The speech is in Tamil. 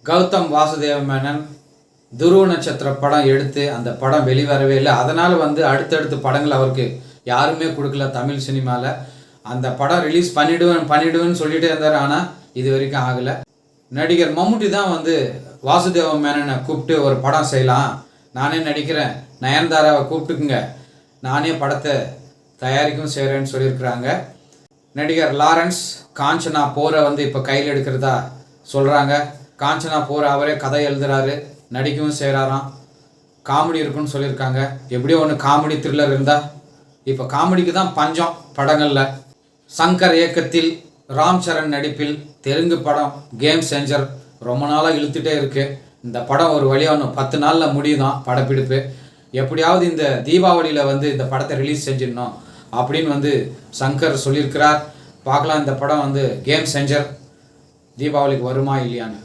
கௌதம் வாசுதேவ மேனன் துருவ நட்சத்திர படம் எடுத்து அந்த படம் வெளிவரவே இல்லை. அதனால் அடுத்தடுத்த படங்கள் அவருக்கு யாருமே கொடுக்கல தமிழ் சினிமாவில். அந்த படம் ரிலீஸ் பண்ணிவிடுவேன்னு சொல்லிகிட்டே இருந்தார். ஆனால் இது வரைக்கும் ஆகலை. நடிகர் மம்முட்டி தான் வாசுதேவ மேனனை கூப்பிட்டு ஒரு படம் செய்யலாம், நானே நடிக்கிறேன், நயன்தாராவை கூப்பிட்டுக்குங்க, நானே படத்தை தயாரிக்கவும் செய்கிறேன்னு சொல்லியிருக்கிறாங்க. நடிகர் லாரன்ஸ் காஞ்சனா போரை இப்போ கையில் எடுக்கிறதா சொல்கிறாங்க. காஞ்சனா போரை அவரே கதை எழுதுகிறாரு, நடிக்கவும் செய்கிறாராம். காமெடி இருக்குன்னு சொல்லியிருக்காங்க. எப்படியோ ஒன்று காமெடி த்ரில்லர் இருந்தால் இப்போ காமெடிக்கு தான் பஞ்சம் படங்களில். சங்கர் இயக்கத்தில் ராம் சரண் நடிப்பில் தெலுங்கு படம் கேம் சேஞ்சர் ரொம்ப நாளாக இழுத்துட்டே இருக்குது. இந்த படம் ஒரு வழியாக ஒன்று 10 நாளில் முடியுதான் படப்பிடிப்பு. எப்படியாவது இந்த தீபாவளியில் இந்த படத்தை ரிலீஸ் செஞ்சிடணும் அப்படின்னு சங்கர் சொல்லியிருக்கிறார். பார்க்கலாம் இந்த படம் கேம் சேஞ்சர் தீபாவளிக்கு வருமா இல்லையான்னு.